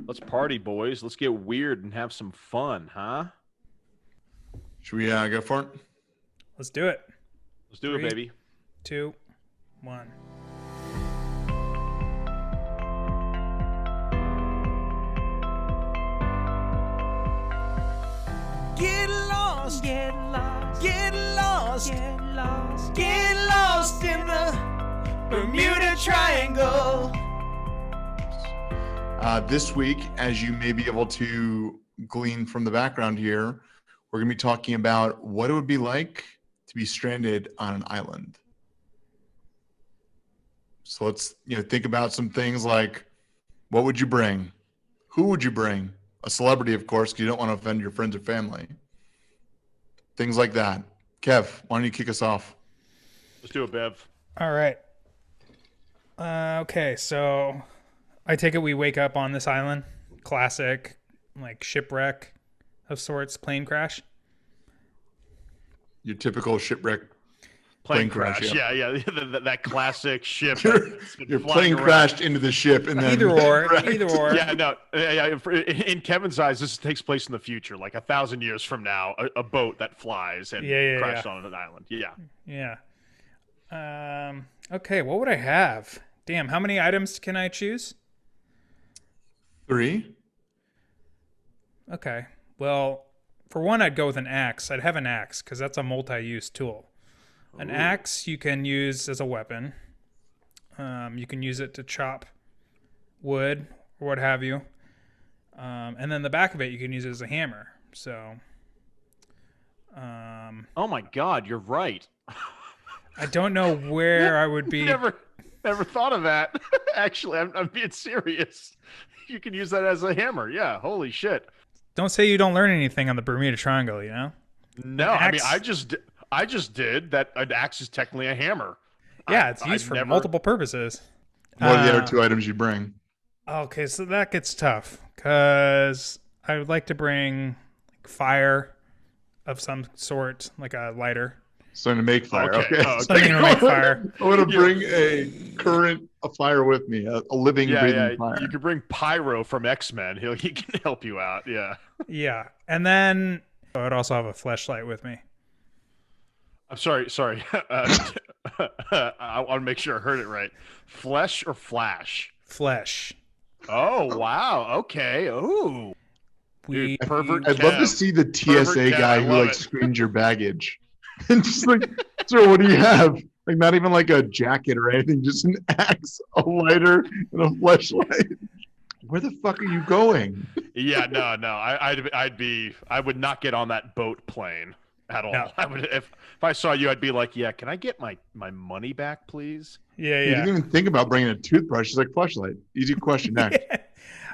Let's party, boys. Let's get weird and have some fun, huh? Should we go for it? Let's do it. Let's do it, Three. baby. 2, 1. Get lost, get lost, get lost, get lost, get lost in the Bermuda Triangle. This week, as you may be able to glean from the background here, we're going to be talking about what it would be like to be stranded on an island. So let's think about some things like, what would you bring? Who would you bring? A celebrity, of course, because you don't want to offend your friends or family. Things like that. Kev, why don't you kick us off? Let's do it, Bev. All right. Okay, so I take it we wake up on this island. Classic, like shipwreck of sorts, plane crash. Your typical shipwreck. Plane crash. Yeah. that classic ship. Your plane crashed into the ship, and then Either or. Yeah, no. In Kevin's eyes, this takes place in the future, like 1,000 years from now. A boat that flies and crashed on an island. Yeah. Yeah. Okay, what would I have? Damn, how many items can I choose? 3. Okay. Well, for one, I'd go with an axe. I'd have an axe because that's a multi-use tool. An axe you can use as a weapon. You can use it to chop wood or what have you. And then the back of it you can use it as a hammer. So, Oh my God, you're right. I don't know where I would be. Never thought of that. Actually, I'm being serious. You can use that as a hammer. Yeah. Holy shit. Don't say you don't learn anything on the Bermuda Triangle, you know? No, I mean, I just did that. An axe is technically a hammer. Yeah, it's used for multiple purposes. What are the other 2 items you bring? Okay, so that gets tough because I would like to bring fire of some sort, like a lighter. Something to make fire. Okay. Something to make fire. I want to bring a fire with me, a living, breathing fire. You could bring Pyro from X-Men. He can help you out. Yeah. Yeah, and then I would also have a flashlight with me. I'm sorry. I want to make sure I heard it right. Flesh or flash? Flesh. Oh, wow. Okay. Ooh. Dude, pervert I'd love to see the TSA guy who screens your baggage. And just like, sir, what do you have? Like, not even like a jacket or anything, just an axe, a lighter, and a flashlight. Where the fuck are you going? Yeah, no. I would not get on that boat plane at all. No. I would if I saw you, I'd be like, yeah, can I get my money back, please? Yeah. You didn't even think about bringing a toothbrush. It's like, flashlight. Easy question next. Yeah.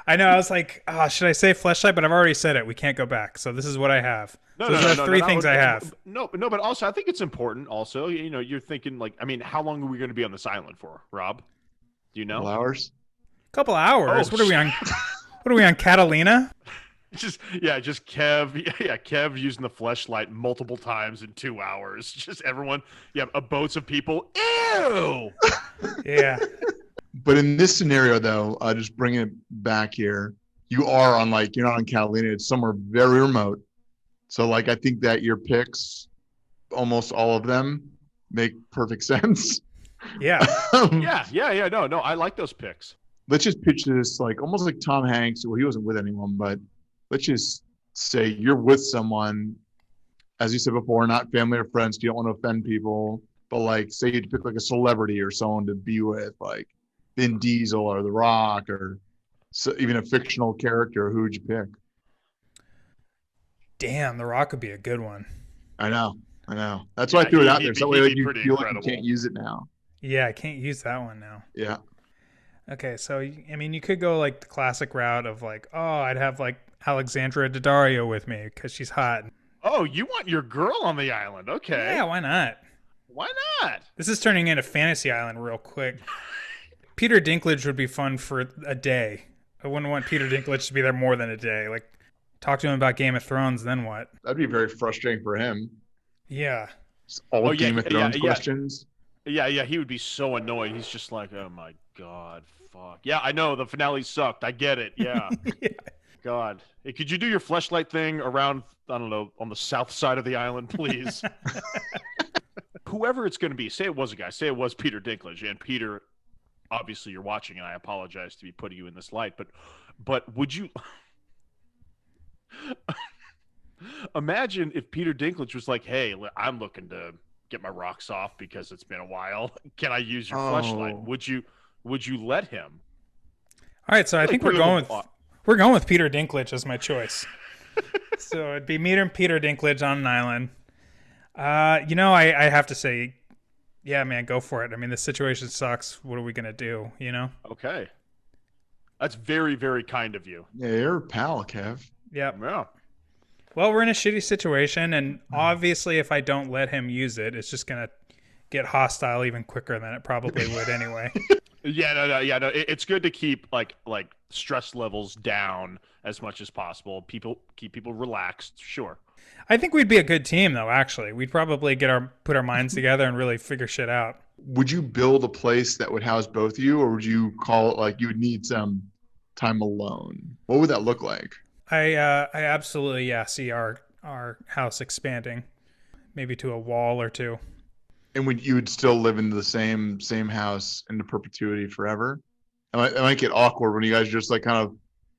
I know. I was like, should I say flashlight? But I've already said it. We can't go back. So this is what I have. Those are 3 things I have. No, but also I think it's important. Also, you're thinking like, I mean, how long are we going to be on this island for, Rob? Do you know? Couple hours. Couple hours. Oh, what are we on? What are we on, Catalina? Just Kev using the fleshlight multiple times in 2 hours. Just everyone, boats of people. Ew. Yeah. But in this scenario, though, just bringing it back here, you are on you're not on Catalina. It's somewhere very remote. So I think that your picks, almost all of them, make perfect sense. Yeah. Yeah. No, I like those picks. Let's just pitch this almost like Tom Hanks. Well, he wasn't with anyone, but let's just say you're with someone, as you said before, not family or friends. You don't want to offend people, but say you'd pick a celebrity or someone to be with, like Vin Diesel or The Rock, or even a fictional character. Who would you pick? Damn, The Rock would be a good one. I know. That's why I threw it out there. So that way you feel incredible. like you can't use it now. Yeah, I can't use that one now. Yeah. Okay, so I mean, you could go the classic route of I'd have Alexandra Daddario with me because she's hot. Oh, you want your girl on the island? Okay. Yeah, why not? Why not? This is turning into Fantasy Island real quick. Peter Dinklage would be fun for a day. I wouldn't want Peter Dinklage to be there more than a day. Talk to him about Game of Thrones, then what? That'd be very frustrating for him. Yeah. Game of Thrones questions. Yeah, he would be so annoyed. He's just like, oh my God, fuck. Yeah, I know the finale sucked. I get it. Yeah. Yeah. God. Hey, could you do your fleshlight thing around, I don't know, on the south side of the island, please? Whoever it's going to be, say it was a guy, say it was Peter Dinklage, and Peter, obviously you're watching, and I apologize to be putting you in this light, but would you imagine if Peter Dinklage was like, hey, I'm looking to get my rocks off because it's been a while. Can I use your fleshlight? Would you let him? All right, so I think we're going with Peter Dinklage as my choice. So it'd be me and Peter Dinklage on an island. I have to say, yeah, man, go for it. I mean, the situation sucks. What are we gonna do? Okay, that's very, very kind of you. Yeah, you're a pal, Kev. Yep. Yeah. Well, we're in a shitty situation, and obviously, if I don't let him use it, it's just gonna get hostile even quicker than it probably would anyway. Yeah, no. It's good to keep like stress levels down as much as possible. Keep people relaxed. Sure. I think we'd be a good team, though. Actually, we'd probably put our minds together and really figure shit out. Would you build a place that would house both of you, or would you call it like you would need some time alone? What would that look like? I absolutely see our house expanding, maybe to a wall or two. And you would still live in the same house into perpetuity forever? It might get awkward when you guys are just like kind of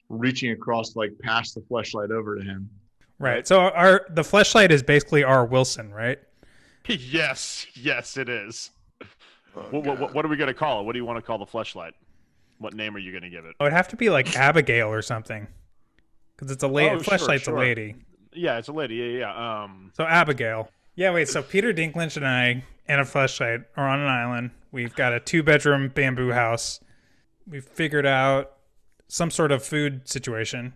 reaching across, like past the fleshlight over to him. Right. So the fleshlight is basically our Wilson, right? Yes, it is. What are we gonna call it? What do you want to call the fleshlight? What name are you gonna give it? It would have to be like Abigail or something, because it's a lady. Fleshlight's a lady. Yeah, it's a lady. Yeah. So Abigail. Yeah. Wait. So Peter Dinklage and I and a fleshlight are on an island. We've got a 2-bedroom bamboo house. We've figured out some sort of food situation.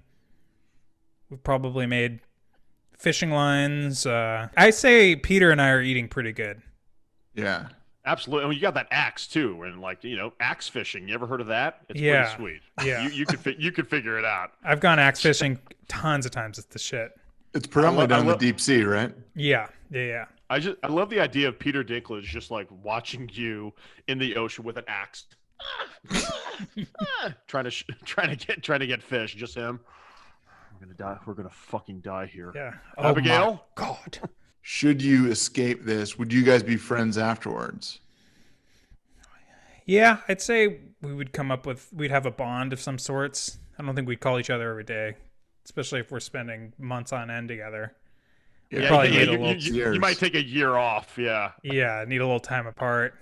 We've probably made fishing lines. I say Peter and I are eating pretty good. Yeah. Absolutely. I mean, you got that axe too, and axe fishing. You ever heard of that? It's pretty sweet. Yeah. You could figure it out. I've gone axe fishing tons of times. It's the shit. It's predominantly down in the deep sea, right? Yeah. I love the idea of Peter Dinklage just like watching you in the ocean with an axe, trying to get fish. Just him. We're gonna die. We're gonna fucking die here. Yeah. Abigail. Oh God. Should you escape this, would you guys be friends afterwards? Yeah, I'd say we'd have a bond of some sorts. I don't think we'd call each other every day, especially if we're spending months on end together. You might take a year off. Yeah. Yeah, need a little time apart.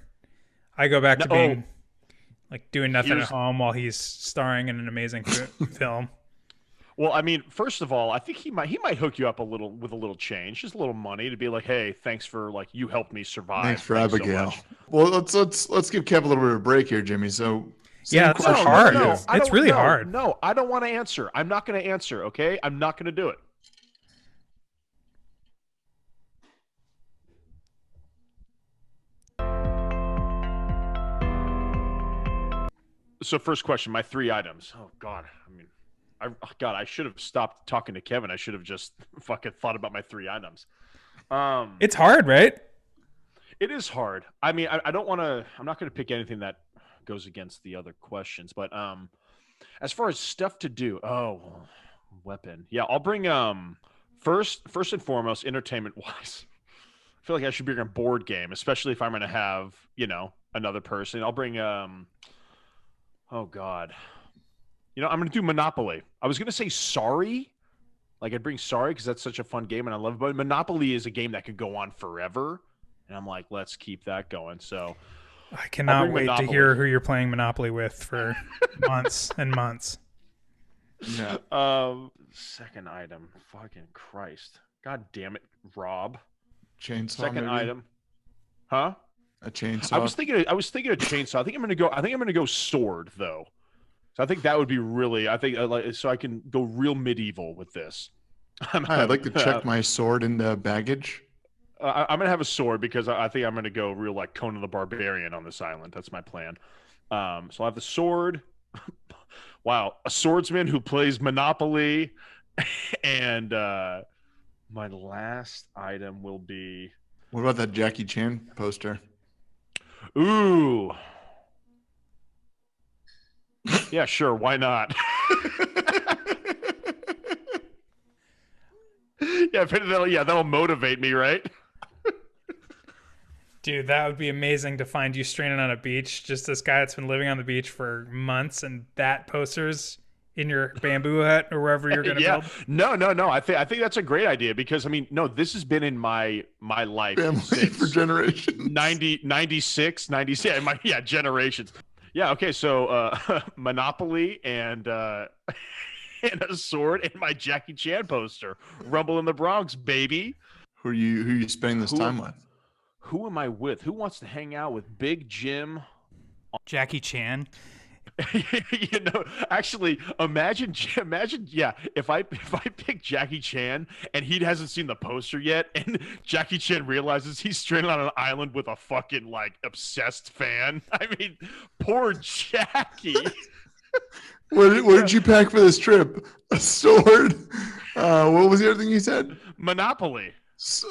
I go back to being like doing nothing at home while he's starring in an amazing film. Well, I mean, first of all, I think he might hook you up with a little change, just a little money to be like, hey, thanks for you helped me survive. Thanks for Abigail. So well, let's give Kev a little bit of a break here, Jimmy. So yeah, it's hard. It's really hard. No, I don't want to answer. I'm not going to answer. Okay, I'm not going to do it. So first question, my 3 items. Oh God, I mean. I should have stopped talking to Kevin. I should have just fucking thought about my 3 items. It's hard, right? It is hard. I mean, I don't want to. I'm not going to pick anything that goes against the other questions. But as far as stuff to do, weapon. Yeah, I'll bring first and foremost, entertainment wise. I feel like I should bring a board game, especially if I'm going to have another person. I'll bring oh God. I'm going to do Monopoly. I was going to say Sorry. Like, I'd bring Sorry because that's such a fun game and I love it. But Monopoly is a game that could go on forever. And I'm like, let's keep that going. So I cannot wait to hear who you're playing Monopoly with for months and months. Yeah. Second item. Fucking Christ. God damn it, Rob. Chainsaw. Second maybe? Item. Huh? A chainsaw. I was thinking a chainsaw. I think I'm going to go sword though. So I think that would be really. I think so. I can go real medieval with this. I'd like to check my sword in the baggage. I'm gonna have a sword because I think I'm gonna go real like Conan the Barbarian on this island. That's my plan. So I'll have the sword. Wow, a swordsman who plays Monopoly, and my last item will be. What about that Jackie Chan poster? Ooh. Yeah, sure. Why not? Yeah, that'll motivate me, right? Dude, that would be amazing to find you stranded on a beach. Just this guy that's been living on the beach for months, and that poster's in your bamboo hut or wherever you're going to Yeah. build. No. I think that's a great idea because I mean, no, this has been in my life Family since for generations. 96, generations. Yeah. Okay. So Monopoly and and a sword and my Jackie Chan poster, Rumble in the Bronx, baby. Who are you spending this time with? Who am I with? Who wants to hang out with Big Jim? Jackie Chan. You know, actually, imagine, yeah, if I pick Jackie Chan and he hasn't seen the poster yet, and Jackie Chan realizes he's stranded on an island with a fucking like obsessed fan. I mean, poor Jackie. What did you pack for this trip? A sword. What was the other thing you said? Monopoly.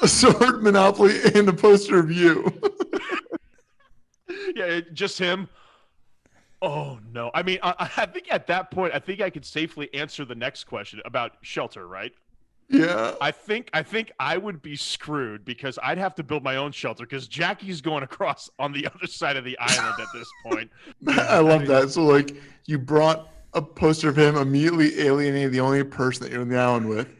A sword, Monopoly, and a poster of you. Yeah, just him. Oh no! I mean, I think at that point, I think I could safely answer the next question about shelter, right? Yeah. I think I would be screwed because I'd have to build my own shelter because Jackie's going across on the other side of the island at this point. I love that. So, like, you brought a poster of him, immediately alienated the only person that you're on the island with.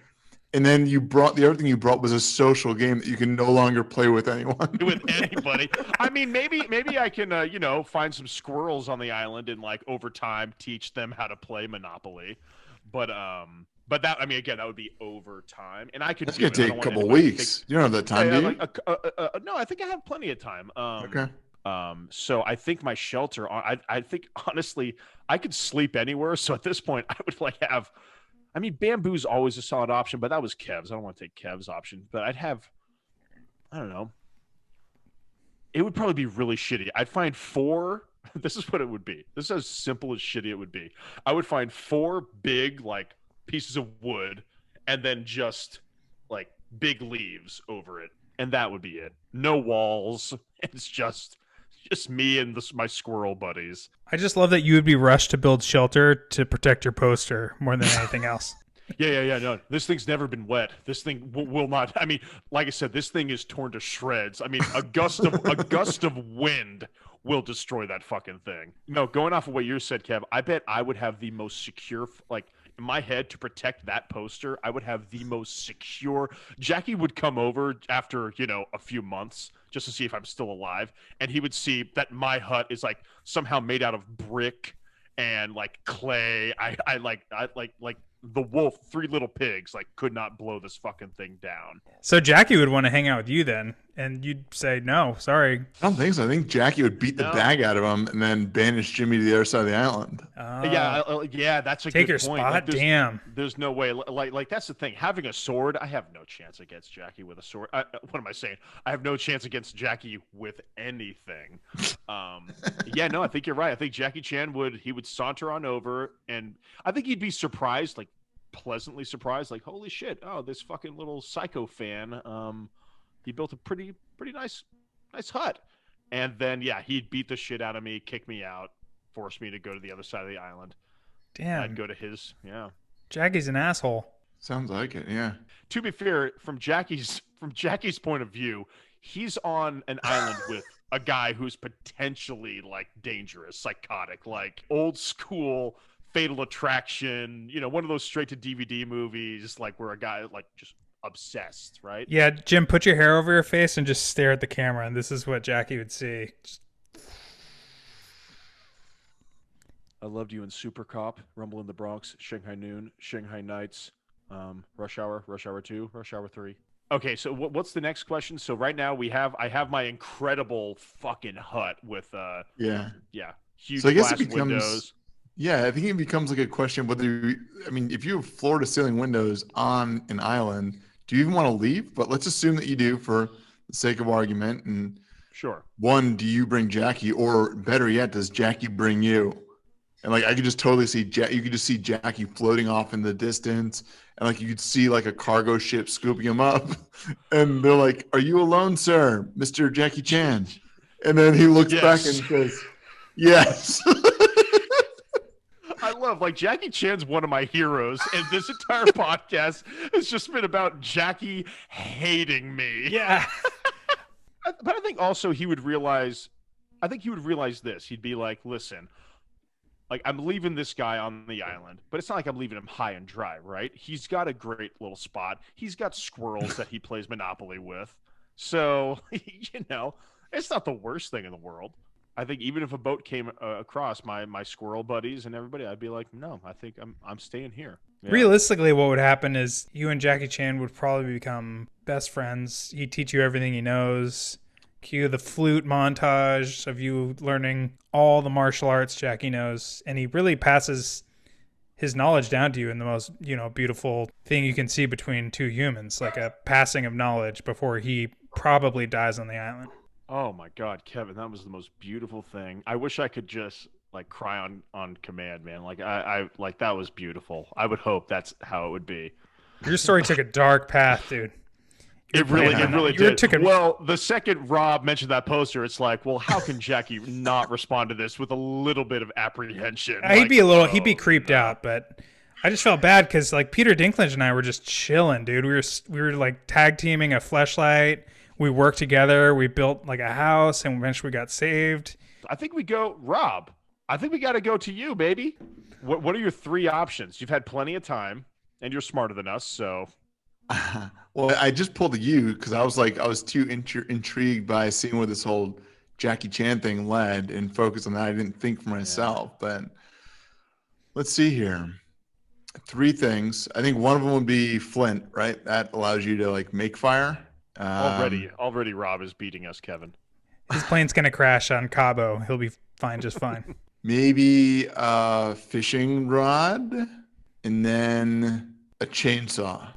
And then the other thing you brought was a social game that you can no longer play with anyone. With anybody. I mean, maybe I can, find some squirrels on the island and like over time teach them how to play Monopoly. But that, I mean, again, that would be over time, and I could. That's gonna take a couple weeks. You don't have that time, do you? No, I think I have plenty of time. Okay. So I think my shelter. I think honestly, I could sleep anywhere. So at this point, I would like have. I mean, bamboo's always a solid option, but that was Kev's. I don't want to take Kev's option, but I'd have. I don't know. It would probably be really shitty. I'd find 4. This is what it would be. This is as simple as shitty it would be. I would find 4 big like pieces of wood, and then just like big leaves over it, and that would be it. No walls. It's just me and my squirrel buddies. I just love that you would be rushed to build shelter to protect your poster more than anything else. Yeah. No, this thing's never been wet. This thing will not. I mean, like I said, this thing is torn to shreds. I mean, a gust of wind will destroy that fucking thing. No, going off of what you said, Kev, I bet I would have the most secure, like in my head, to protect that poster. I would have the most secure. Jackie would come over after a few months just to see if I'm still alive, and he would see that my hut is like somehow made out of brick and like clay. I like the wolf, 3 Little Pigs, like could not blow this fucking thing down. So Jackie would want to hang out with you then, and you'd say, no, sorry. I don't think so. I think Jackie would beat the bag out of him and then banish Jimmy to the other side of the island. Yeah, that's a take good your point. spot? Like, Damn. There's no way. Like that's the thing. Having a sword, I have no chance against Jackie with a sword. What am I saying? I have no chance against Jackie with anything. Yeah, no, I think you're right. I think Jackie Chan would saunter on over, and I think he'd be surprised, like pleasantly surprised, like holy shit, oh, this fucking little psycho fan, he built a pretty nice hut, and then he'd beat the shit out of me, kick me out, force me to go to the other side of the island. Damn. I'd go to his. Jackie's an asshole. Sounds like it. Yeah. To be fair, from Jackie's point of view, he's on an island with a guy who's potentially like dangerous, psychotic, like old school Fatal Attraction, one of those straight to DVD movies, like where a guy like just obsessed, right? Yeah, Jim, put your hair over your face and just stare at the camera, and this is what Jackie would see. I loved you in Super Cop, Rumble in the Bronx, Shanghai Noon, Shanghai Nights, Rush Hour 2, Rush Hour 3. Okay, so what's the next question? So right now I have my incredible fucking hut with huge so I guess glass it becomes, windows. Yeah, I think it becomes like a question whether if you have floor to ceiling windows on an island, do you even want to leave? But let's assume that you do for the sake of argument. And sure. One, do you bring Jackie, or better yet, does Jackie bring you? And like I could just totally see you could just see Jackie floating off in the distance, and like you could see like a cargo ship scooping him up, and they're like, "Are you alone, sir, Mr. Jackie Chan?" And then he looks back and says, "Yes." I love, like, Jackie Chan's one of my heroes, and this entire podcast has just been about Jackie hating me. Yeah. But I think also he would realize, this. He'd be like, listen, like, I'm leaving this guy on the island, but it's not like I'm leaving him high and dry, right? He's got a great little spot. He's got squirrels that he plays Monopoly with. So, it's not the worst thing in the world. I think even if a boat came across my squirrel buddies and everybody, I'd be like, no, I think I'm staying here. Yeah. Realistically, what would happen is you and Jackie Chan would probably become best friends. He'd teach you everything he knows. Cue the flute montage of you learning all the martial arts Jackie knows. And he really passes his knowledge down to you in the most, beautiful thing you can see between two humans, like a passing of knowledge before he probably dies on the island. Oh my God, Kevin, that was the most beautiful thing. I wish I could just like cry on command, man. Like I like that was beautiful. I would hope that's how it would be. Your story took a dark path, dude. It really did. Well, the second Rob mentioned that poster, it's like, well, how can Jackie not respond to this with a little bit of apprehension? He'd be creeped out, but I just felt bad because like Peter Dinklage and I were just chilling, dude. We were like tag teaming a fleshlight. We worked together. We built like a house, and eventually we got saved. I think we go, Rob. I think we got to go to you, baby. What are your three options? You've had plenty of time, and you're smarter than us, so. Well, I just pulled you because I was too intrigued by seeing where this whole Jackie Chan thing led and focused on that. I didn't think for myself, but let's see here. Three things. I think one of them would be flint, right? That allows you to like make fire. Already, Rob is beating us, Kevin. His plane's gonna crash on Cabo. He'll be fine, just fine. Maybe a fishing rod, and then a chainsaw.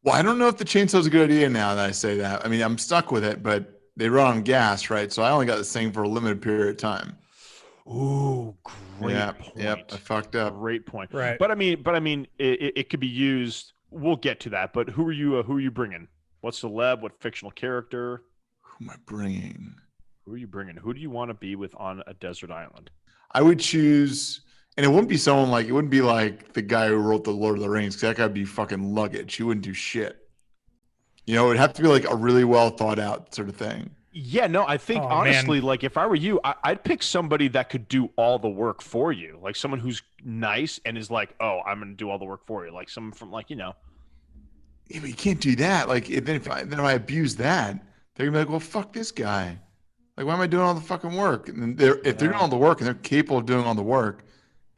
Well, I don't know if the chainsaw is a good idea now that I say that. I mean, I'm stuck with it, but they run on gas, right? So I only got this thing for a limited period of time. Ooh, great point. Yep, I fucked up. Great point. Right. But I mean, it could be used. We'll get to that. But who are you bringing? What celeb? What fictional character? Who am I bringing? Who are you bringing? Who do you want to be with on a desert island? I would choose, and it wouldn't be like the guy who wrote the Lord of the Rings, because that guy would be fucking luggage. He wouldn't do shit. It would have to be like a really well thought out sort of thing. Yeah, no, I think honestly, like if I were you, I'd pick somebody that could do all the work for you. Like someone who's nice and is like, oh, I'm going to do all the work for you. Like someone from Yeah, but you can't do that. Like, if I abuse that, they're gonna be like, "Well, fuck this guy. Like, why am I doing all the fucking work?" And if they're doing all the work and they're capable of doing all the work,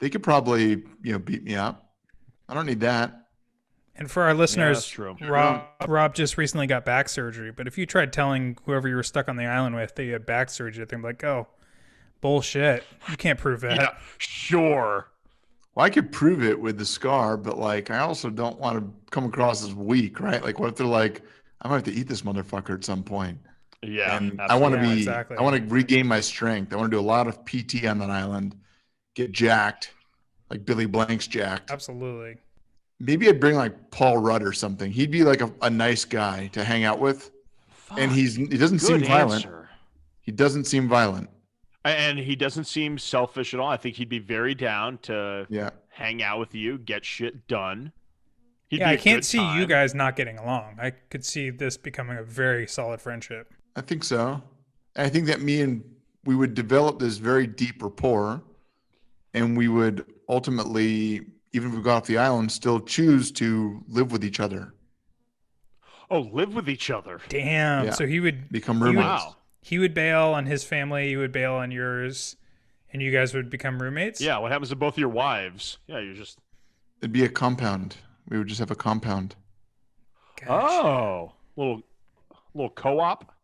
they could probably, beat me up. I don't need that. And for our listeners, that's true. Rob just recently got back surgery. But if you tried telling whoever you were stuck on the island with that you had back surgery, they'd be like, "Oh, bullshit! You can't prove that." Yeah, sure. Well, I could prove it with the scar, but like, I also don't want to come across as weak, right? Like, what if they're like, I might have to eat this motherfucker at some point? Yeah, and I want to be, exactly. I want to regain my strength. I want to do a lot of PT on that island, get jacked, like Billy Blank's jacked. Absolutely. Maybe I'd bring like Paul Rudd or something. He'd be like a nice guy to hang out with, and he doesn't seem violent. He doesn't seem violent. And he doesn't seem selfish at all. I think he'd be very down to hang out with you, get shit done. I can't see you guys not getting along. I could see this becoming a very solid friendship. I think so. I think that we would develop this very deep rapport, and we would ultimately, even if we got off the island, still choose to live with each other. Oh, live with each other. Damn. Yeah. So he would become roommates. Wow. He would bail on his family, you would bail on yours, and you guys would become roommates? Yeah, what happens to both your wives? Yeah, It'd be a compound. We would just have a compound. Gotcha. Oh, little co-op.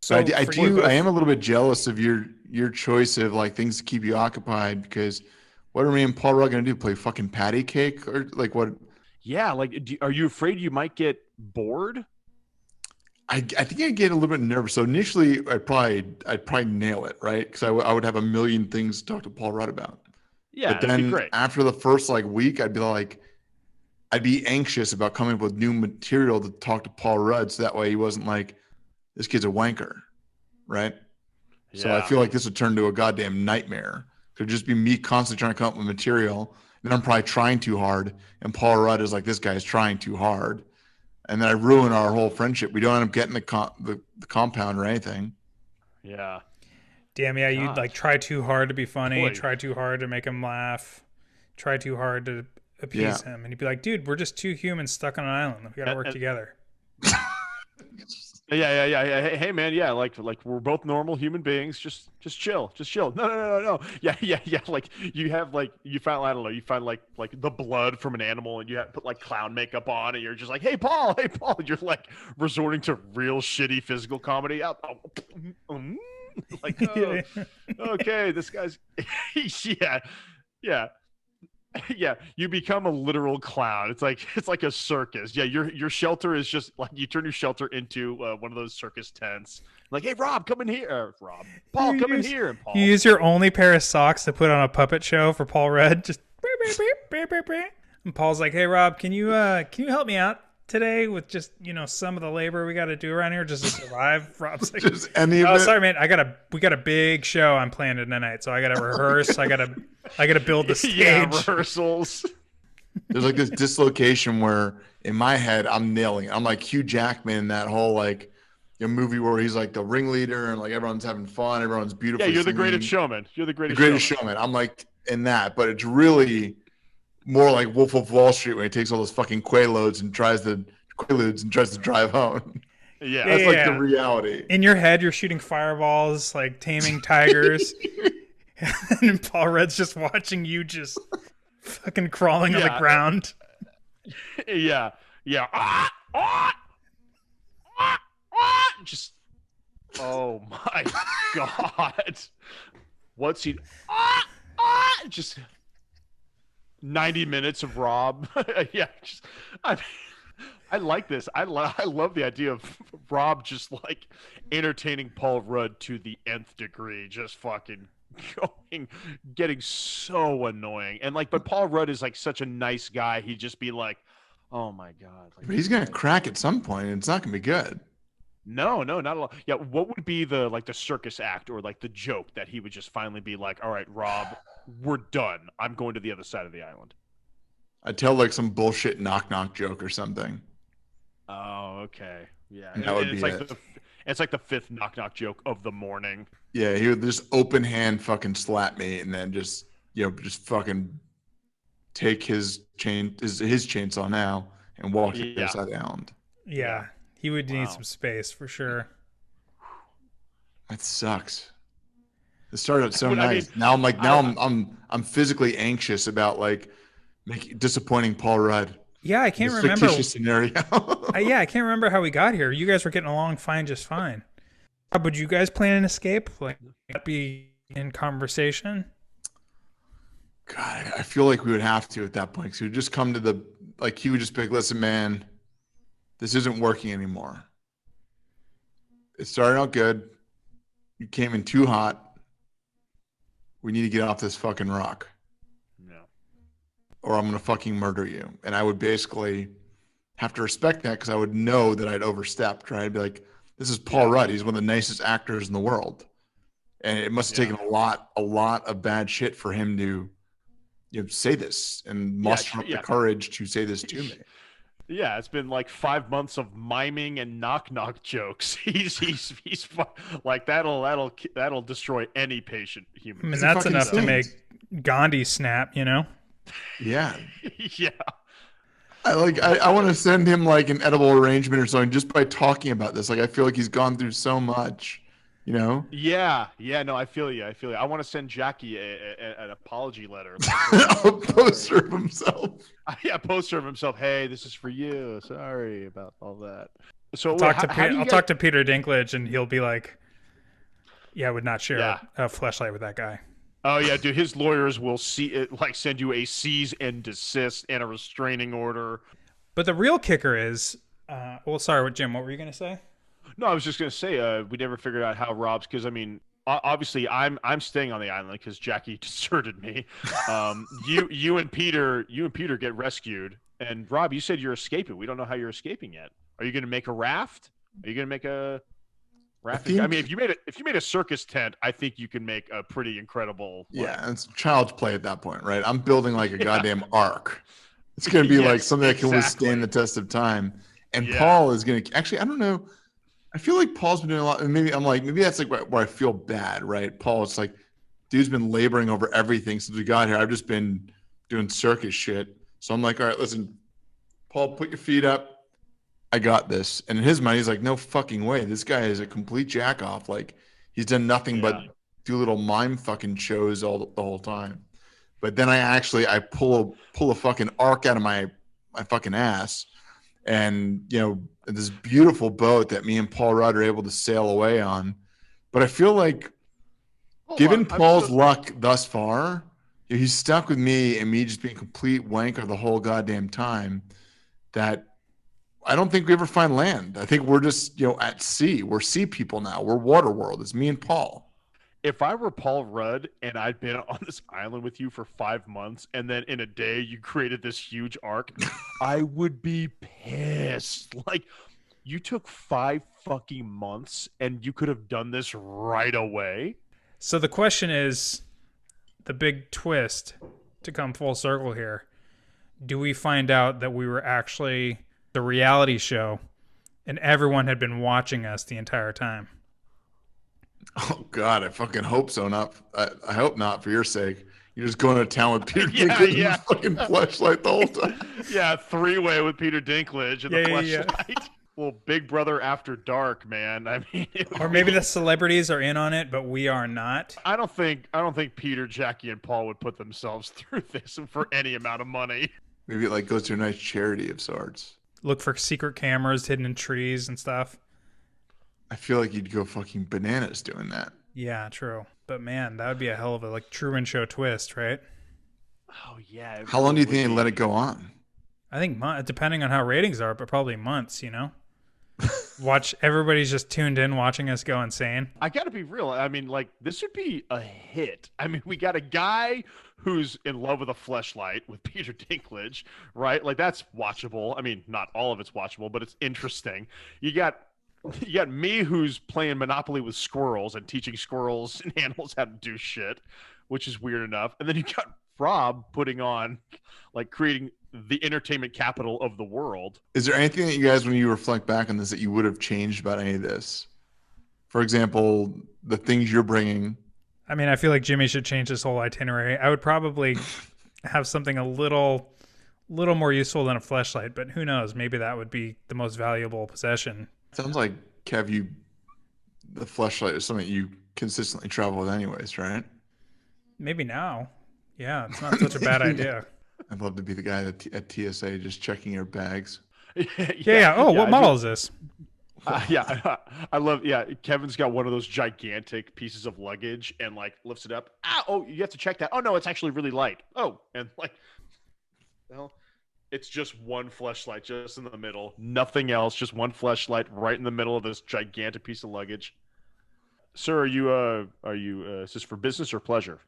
So I am a little bit jealous of your choice of like things to keep you occupied, because what are me and Paul Rudd gonna do? Play fucking patty cake or like what? Yeah, like are you afraid you might get bored? I think I'd get a little bit nervous. So initially, I'd probably nail it, right? Because I would have a million things to talk to Paul Rudd about. Yeah, but then after the first like week, I'd be anxious about coming up with new material to talk to Paul Rudd, so that way he wasn't like, this kid's a wanker, right? Yeah. So I feel like this would turn to a goddamn nightmare. Could just be me constantly trying to come up with material. Then I'm probably trying too hard, and Paul Rudd is like, this guy's trying too hard, and then I ruin our whole friendship. We don't end up getting the compound or anything. Yeah. Damn, yeah, you'd like try too hard to be funny, Boy. try too hard to make him laugh, try too hard to appease him, and he'd be like, "Dude, we're just two humans stuck on an island. We gotta work together." Yeah. Hey, man. Yeah, like we're both normal human beings. Just chill. No. Yeah. Like you find, I don't know. You find like the blood from an animal, and you have put like clown makeup on, and you're just like, hey, Paul. You're like resorting to real shitty physical comedy. Like, oh, okay, this guy's, yeah. You become a literal clown. It's like a circus. Yeah, your shelter is just like you turn your shelter into one of those circus tents. Like, hey, Rob, come in here. Paul, come in here. And Paul, You use your only pair of socks to put on a puppet show for Paul Rudd. Just and Paul's like, "Hey, Rob, can you help me out today with just some of the labor we got to do around here just to survive?" Rob's like, Just any of "Oh, it. sorry, man. We got a big show I'm planning tonight, so I got to rehearse. I got to build the stage." yeah, rehearsals. There's like this dislocation where in my head I'm nailing it. I'm like Hugh Jackman in that whole like movie where he's like the ringleader and like everyone's having fun, everyone's beautiful. Yeah, you're the greatest showman. You're the greatest showman. I'm like in that, but it's really more like Wolf of Wall Street when he takes all those fucking Quaaludes and tries to drive home. Yeah, That's like the reality. In your head, you're shooting fireballs, like taming tigers, and Paul Rudd's just watching you just fucking crawling on the ground. Yeah. Just, oh my God. What's he? Just 90 minutes of Rob. Yeah. I like this. I love the idea of Rob just like entertaining Paul Rudd to the nth degree, just fucking getting so annoying. And like, but Paul Rudd is like such a nice guy. He'd just be like, oh my God. Like, But he's gonna crack at some point, and it's not gonna be good. No, not at all. Yeah, what would be the circus act or like the joke that he would just finally be like, all right, Rob, we're done. I'm going to the other side of the island. I'd tell like some bullshit knock joke or something. Oh, okay. Yeah. And that would it's be like it. it's like the fifth knock joke of the morning. Yeah, he would just open hand fucking slap me and then just just fucking take his chainsaw now and walk to the other side of the island. Yeah, he would need Wow. some space for sure. That sucks. It started out so But, I nice. mean, Now I'm like I'm physically anxious about like disappointing Paul Rudd. Yeah, I can't This remember. fictitious scenario. I can't remember how we got here. You guys were getting along just fine. Would you guys plan an escape? Like, be in conversation? God, I feel like we would have to at that point. Because he would just come to he would just be like, listen, man, this isn't working anymore. It started out good. You came in too hot. We need to get off this fucking rock. No. Or I'm going to fucking murder you. And I would basically have to respect that because I would know that I'd overstepped, right? I'd be like, this is Paul Rudd. He's one of the nicest actors in the world. And it must have taken a lot of bad shit for him to say this and muster up the courage to say this to me. Yeah, it's been like 5 months of miming and knock jokes. He's like that'll destroy any patient human. I mean, It's that's fucking enough to make insane. Gandhi snap, Yeah. Yeah. I want to send him like an edible arrangement or something just by talking about this. Like, I feel like he's gone through so much, Yeah. No, I feel you. I want to send Jackie an apology letter. A poster of himself. Yeah, a poster of himself. Hey, this is for you. Sorry about all that. So I'll talk to Peter Dinklage, and he'll be like, "Yeah, I would not share a fleshlight with that guy." Oh yeah, dude. His lawyers will send you a cease and desist and a restraining order. But the real kicker is, sorry, Jim, what were you gonna say? No, I was just gonna say we never figured out how Rob's, because I mean, obviously I'm staying on the island because Jackie deserted me. You and Peter get rescued, and Rob, you said you're escaping. We don't know how you're escaping yet. Are you gonna make a raft? Are you gonna make a? I mean, if you made a circus tent, I think you can make a pretty incredible. Yeah, it's child's play at that point, right? I'm building like a goddamn ark. It's going to be like something that can withstand the test of time. And Paul is going to actually, I don't know. I feel like Paul's been doing a lot. And maybe I'm like, maybe that's like where I feel bad, right? Paul, it's like, dude's been laboring over everything since we got here. I've just been doing circus shit. So I'm like, all right, listen, Paul, put your feet up. I got this. And in his mind, he's like, no fucking way. This guy is a complete jack off. Like, he's done nothing but do little mime fucking shows the whole time. But then I pull a fucking arc out of my fucking ass, and this beautiful boat that me and Paul Rudd are able to sail away on. But I feel like, given Paul's luck thus far, he's stuck with me and me just being complete wanker the whole goddamn time. That I don't think we ever find land. I think we're just at sea. We're sea people now. We're water world. It's me and Paul. If I were Paul Rudd and I'd been on this island with you for 5 months and then in a day you created this huge arc, I would be pissed. Like, you took 5 fucking months and you could have done this right away. So the question is, the big twist to come full circle here. Do we find out that we were actually the reality show and everyone had been watching us the entire time? Oh God, I fucking hope so. I hope not, for your sake. You're just going to town with Peter Dinklage and fucking Fleshlight the whole time. Yeah, 3-way with Peter Dinklage and the Fleshlight. Yeah. Well, Big Brother After Dark, man. I mean, or maybe the celebrities are in on it, but we are not. I don't think Peter, Jackie, and Paul would put themselves through this for any amount of money. Maybe it goes to a nice charity of sorts. Look for secret cameras hidden in trees and stuff. I feel like you'd go fucking bananas doing that. Yeah, true. But man, that would be a hell of a Truman Show twist, right? Oh yeah. How long do you think they let it go on? I think depending on how ratings are, but probably months. Watch, everybody's just tuned in watching us go insane. I gotta be real. I mean, this would be a hit. I mean, we got a guy who's in love with a fleshlight with Peter Dinklage, right? Like, that's watchable. I mean, not all of it's watchable, but it's interesting. You got me, who's playing Monopoly with squirrels and teaching squirrels and animals how to do shit, which is weird enough. And then you got Rob putting on, creating the entertainment capital of the world. Is there anything that you guys, when you reflect back on this, that you would have changed about any of this? For example, the things you're bringing. I mean, I feel like Jimmy should change his whole itinerary. I would probably have something a little more useful than a fleshlight, but who knows? Maybe that would be the most valuable possession. Sounds like, Kev, the fleshlight is something you consistently travel with anyways, right? Maybe now. Yeah, it's not such a bad idea. I'd love to be the guy at TSA just checking your bags. Yeah. Oh, what model is this? I love. Yeah, Kevin's got one of those gigantic pieces of luggage and lifts it up. Oh, you have to check that. Oh no, it's actually really light. Oh, and it's just one fleshlight just in the middle, nothing else, just one fleshlight right in the middle of this gigantic piece of luggage. Sir, are you is this for business or pleasure?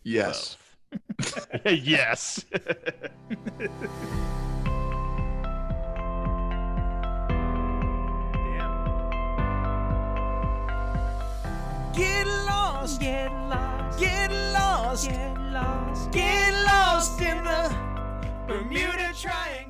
Yes. Yes. Get lost, get lost, get lost, get lost, get lost in the Bermuda Triangle.